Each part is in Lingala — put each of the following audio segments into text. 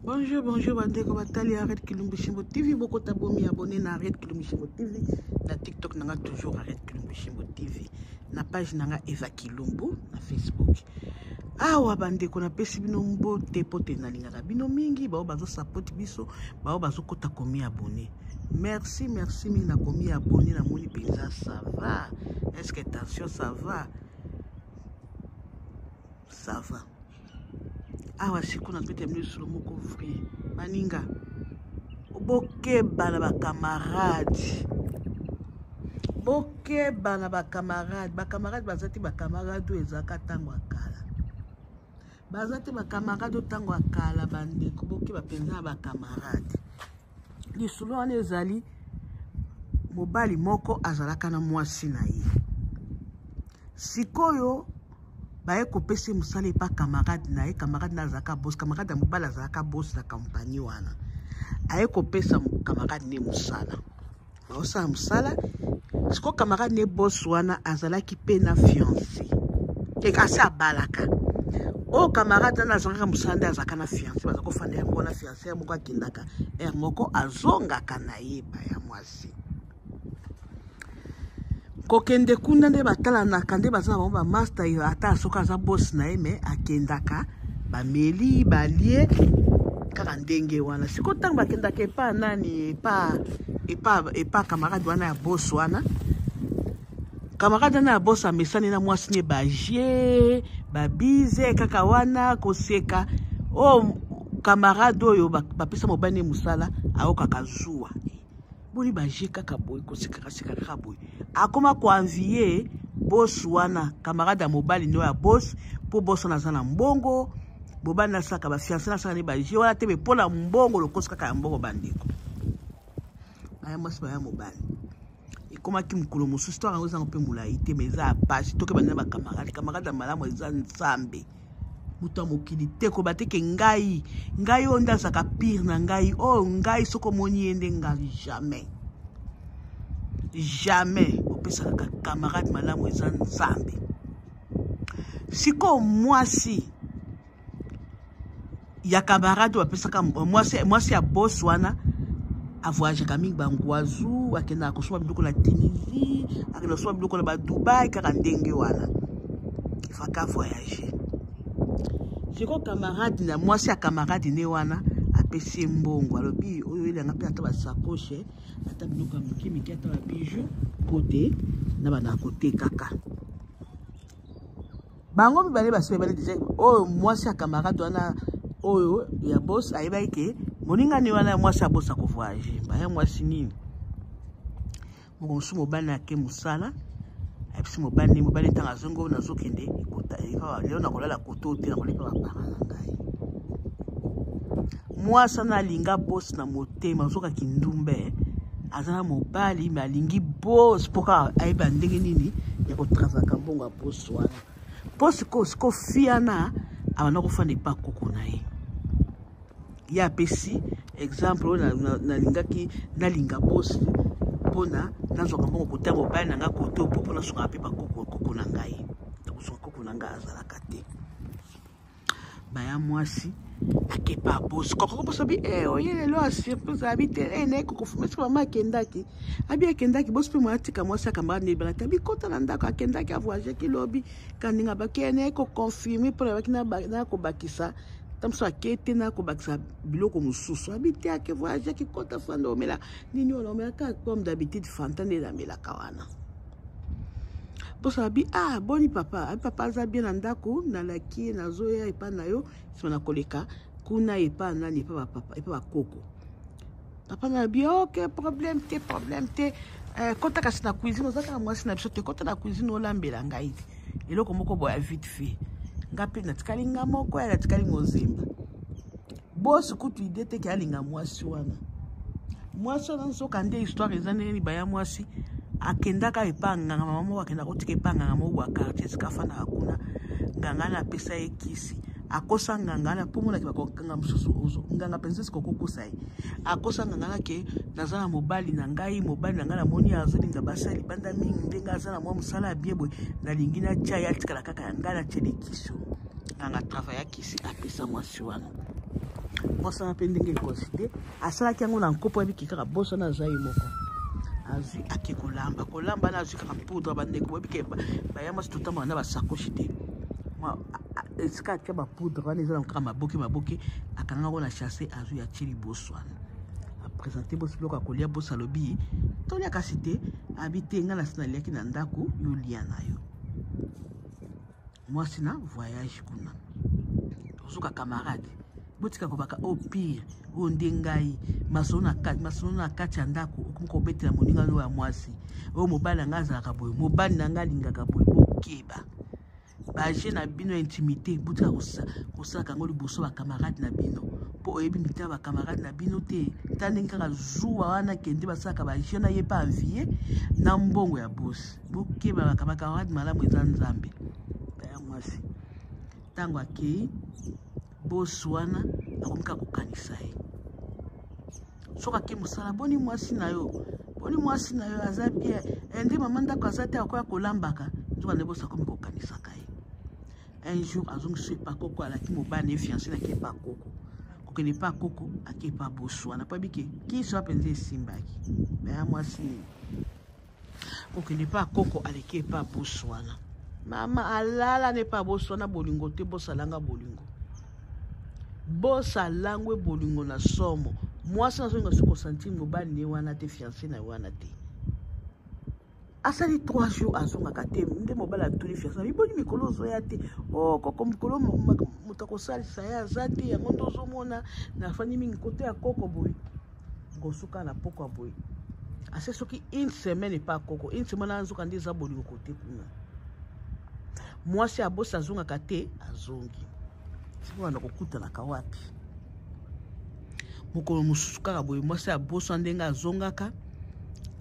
Bonjour, bonjour, bandeko batali arrête Kilumbushimbo TV. Beaucoup tabomi abonné na arrête Kilumbushimbo TV. Na TikTok nanga toujours arrête Kilumbushimbo TV. Na page nanga Eva Kilumbu na Facebook. Awa bandeko na pesi bino mbote pote na lingaka bino mingi bao bazo support biso bao bazo kota komi abonné. Merci mingi na komi abonné na moni penza ça va. Est-ce que attention ça va? Ça va. Awa siku na pete mli solo moko free maninga bokeba na ba camarades bazati ba camarades ezaka tango akala bazati ba camarades tango akala bandeko bokeba penza ba camarades lisolo wana ezali mobali moko azalaka na mwasi na ye sikoyo baye kopesi musala pa camarade na ye camarade na zaka boss camarade mobala zaka boss na compagnie wana aye kopesa camarade ne musala baosa musala siko camarade ne boss wana azalaki pe na fiancé ke kasa balaka o camarade na zaka musala azaka na fiancé bazako fanda yango na fiancé moko akindaka moko azonga kana ye ba ya mwasi kokende kuna nde batala na kande bazana ba master yo ata soka za boss na eme akendaka ba meli balie kaka ndenge wana siko tang bakendaka epa nani epa camarade wana ya boss wana camarade na ya boss amesani na mwasi ne baje babize kaka wana koseka o camarade oyo bapesa mobane musala aokaka zuwa boli baje kaka boy koseka kaka boy akoma koanvier boss wana camarade mobali no ya boss po boss na zana mbongo bobana na saka ba fiancé na saka ne baje wana tebe pola mbongo lokoska kaka mbongo bandeko aya mwasi ba ya mobali ikoma kimkulo musu histoire ngo zango pe mulai te meza pasi toke bana ba camarade malamu eza nzambe muta mokili te ko bateke ngai onda saka pire na ngai ngai soko moni ende ngai jamais opesa ka camarade malamu eza nzambe siko mwasi ya camarade opesa ka mwasi ya boss wana avoyage kami bangwazu akenda kosoma biloko na Tunisie akenda kosoma biloko na ba Dubai kaka ndenge wana ifaka voyager siko camarade na mwasi ya camarade ne wana apesi mbongo alobi oyo elanga pe ata ba sacoche ata biloko ya miki ata ba bijou côté na bana côté kaka bango mibale basi bale déjà oyo mwasi ya camarade wana oyo ya boss ayeba ke moninga ni wana mwasi ya boss ko voyager ba ya mwasi nini mo su mobana ke musala apesi mobali tanga zongo na zokende ikota leo na kolala koto te na koleka ba parana ngai mwasa na linga boss na motema zoka kindumbe azana mobali malingi boss poka aiba ndenge nini ya kotravaka mbongo ya boss wana boss ko fiana abana kofanda pa koko na ye ya pesi exemple na lingaki na linga boss pona nazoka mbongo kota mobali na nga koto popo na soka pe ba koko na ngai takusoka koko na nga azala kate baya mwasi akepa boss koko boss abi oyele lo surprise habite ne koko fumesi mama kendaki abi akendaki boss pe mwatika mwasi akamara ne bana tabi kota na ndako akendaki avoyager ki lobi kaninga bakene ko confirmer pour bakina na ko bakisa tamso akete na ko bakisa biloko mususu habite ake voyager ki kota fando mela nini ona mela ka comme d'habitude fantane la mela kawana boss abi boni papa za bien na ndako na laki na zoya epa na yo sima na koleka kuna epa nani epa papa epa bakoko papa na bi ok problème te kota kasi na cuisine ozaka mwasi na biso te kota na cuisine olambela ngai eloko moko boya vite fait ngapi na tikali nga moko ya tikali ngozemba boss kutu ide te ki alinga mwasi wana nsoka nde histoire ezane ni baya mwasi akendaka epanga mama akenda kotika epanga mo wa quartier sikafana hakuna nganga na pesa ekisi akosa nganga na pomona ki bakokanga mususu ozo nganga penses kokokosa akosa nganga ke nazana mobali na ngai na moni azolinga basali banda mingi ndenga azana mwa musala biebo na lingina chai atikala kaka ngana chede kiso nganga travail ya kisi apesa mwasi wana mwasi wana mpe ndenge ekonside asalaki yango na nkopo yabi kikaka bosi wana azwa ye moko azwi ake kolamba na azwi kaka poudre bandeko boyebike baya mwasi totambola na basakoshi te esika atia bapoudre wana eza na kaka maboke akangako na chasse azwi atie liboso wana apresente bosi biloko akolia bosi alobi tolia kasi te abi te nga na sina aliaki na ndako yolia na yo mwasi na voyage kuna tozuka camarade botika kobaka au pire oyo nde ngai masolo na kati ya ndako okomi kobetela moninga no ya mwasi oyo mobali na ngai azalaka boye mobali na ngai alingaka boye bokeba baje na bino ya intimité botika kosalaka yango liboso bakamarade na bino mpo oyebi mitema bakamarade na bino te ta ndenge kaka zuwa wana kende basalaka baje na ye pa avie na mbongo ya bosi bokeba bakamarade malamu eza nzambe ya mwasi ntango akei bosi wana akomika kokanisa ye soki ake mosala boni mwasi na yo aza bien nde mama ndako aza te akoya kolambaka nzoka nde bosi akomi kokanisaka ye un jour azongisi epa koko alaki mobali na ye fiancé nake epa koko kokende epa koko ake epa bosi wana po abike kiso apenza esimbaki meya mwasi kokende epa koko aleki epa bosi wana mama alala na epa bosi wana bolingo te bosi alanga bolingo bosi alangwe bolingo na somo mwasi nazonga soko sentime mobali ne wana te fiancé na wana te asali 3 jours azongaka te nde mobali atuli fiancé biboni mikolo ozoya te koko mikolo moto akosalisa ye aza te yango nde ozomona nafandi mingi kote ya koko boye ngosuka na poko ya boye ase soki une semaine epa koko une semaine azoka nde eza bolingo kote kuna mwasi ya bosi azongaka te azongi siko wana kokutanaka wapi mokolo mosusu kaka boye mwasi ya bosi ndenge azongaka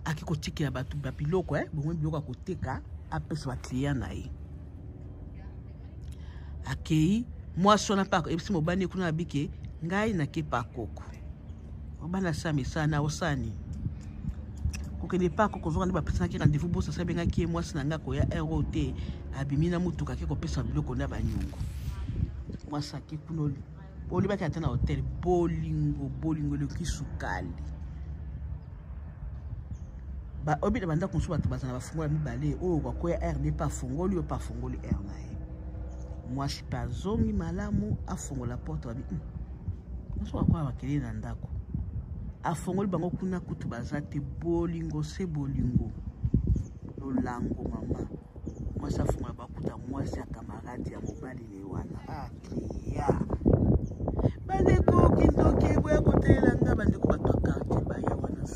aki kotikela bato bapiloko bomoi biloko akoteka apesa baclient na ye akei mwasi wana mpa ebisi mobali kuna abike ngai nakepa koko mobali asala misala na osani kokende pa koko ozonga nde bapesaki rendez-vous bosi asabengaki ye mwasi na nga koya ero te abimi na mutuka ake kopesa biloko na banyongo mwasi ake kuna olibaki ata na hotel bolingo eleki sukali obida bandako mosusu bato bazana bafungola mibale oyo kwakoya air nde pa afungoli oyo pa afungoli air na ye mwasi mpe azongi malamu afungola porte babi mosusu bakoya bakele na ndako afungoli bango kuna kutu baza te bolingo se bolingo lolango mama mwasi afungola bakuta mwasi ya kamaradi ya mobali ne wana akria bandeko kindoki boya kotelela nga bandeko bato ya quartier baya wana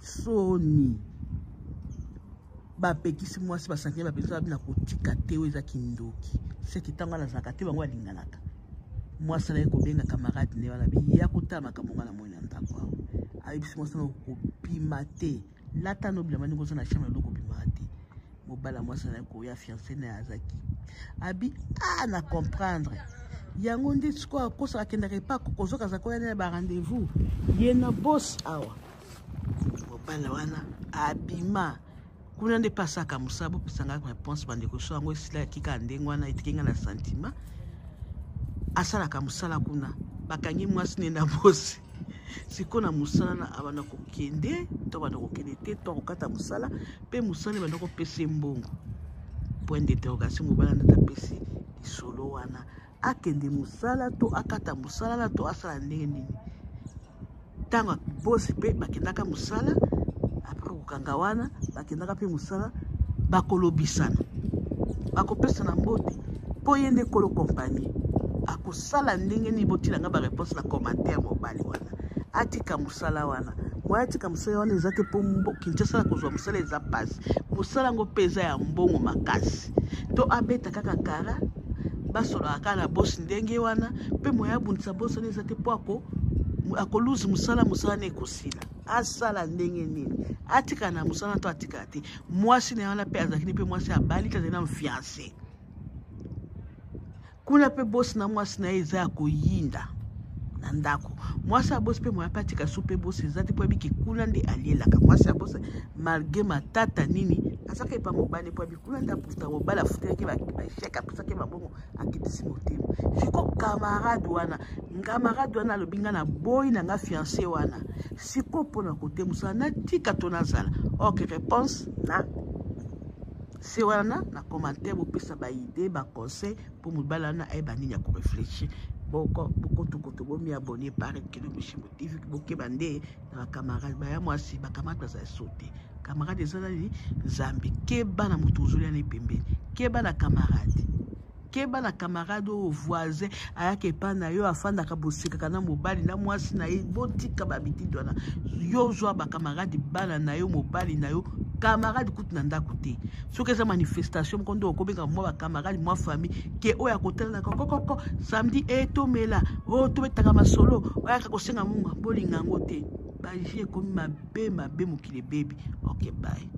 soni bapekisi mwasi basanki bapekisi babi na kotika te oyo eza kindoki seki ntango anazalaka te bango balinganaka mwasi alaye kobenga kamarade ne wana biya kotala makambo nga na moi na ndako awo ayebisi mwasi na kopima te lata nobilama ndenge oza na chambre eloko obimaka te mobala mwasi alaye koya fiancé na ye azaki abi na comprendre yango nde sikoyo akosaka akendaka epa kokozokaza koya na barendez-vous ye na bosi awa mobala wana abima kuna nde pasaka mosala bopesangaka réponse bandeko so yango esila kika ndenge wana etikenga na sentiment asalaka mosala kuna bakangi mwasi ne na bosi sikoyo na mosala na abanda kokende to banda kokende te to kokata mosala mpe mosala banda kopesa mbongo point d'interrogation mobala nde apesi lisolo wana akende mosala to akata mosala na to asala ndenge nini ntango bosi mpe bakendaka mosala apres kokanga wana bakendaka mpe mosala bakolobisana bakopesana mbote mpo ye nde kolo kompanie akosala ndenge nini botilanga bareponse na commentaire mobali wana atika mosala wana moya atika mosala wana eza te mpo kinshasa kozwa mosala eza pasi mosala yango mpe eza ya mbongo makasi to abeta kaka kara basolaka kaka na bosi ndenge wana mpe moya abundisa bosi wana eza te mpo akoluzi mosala na ekosila asala ndenge nini atika na mosala to atika te mwasi na wana mpe azalaki mpe mwasi abali te azali na mfiancé kuna mpe bosi na mwasi na ye eza ya koyinda na ndako mwasi ya bosi pe moya pe atika so pe bosi eza te po yebi ke kuna nde alielaka mwasi ya bosi malgré matata nini azaka epa mobali po yebi kuna nde aputa mobali afutelaki basheke apesaki babongo akitisi motema siko camarade wana alobi nga na boyi na nga fiancé wana siko mpona kotemusa natika to nazala ok réponse na se wana na commentaire bopesa baide baconseil mpo mobali wana ayeba nini ya korefléchir bokotokoto bomi abonné pare kilo Mushimbo TV bokeba nde na bacamarade baya mwasi bacamarade bazala so te camarade eza nani nzambe keba na moto ozolia na epembeni keba na camarade oyo voisin ayaka epa na yo afandaka bosekaka na mobali na mwasi na ye botika babitidi wana yo zwa bacamarade bana na yo mobali na yo camarade kutu na ndako te soki eza manifestation moko nde okobenga mwa bacamarade mwa famille ke oyo akotalanaka kokoko samedi tomela tobetaka masolo oyaka kosenga munga bolinga yango te baji ekomi mabe mokili bebi ok bye.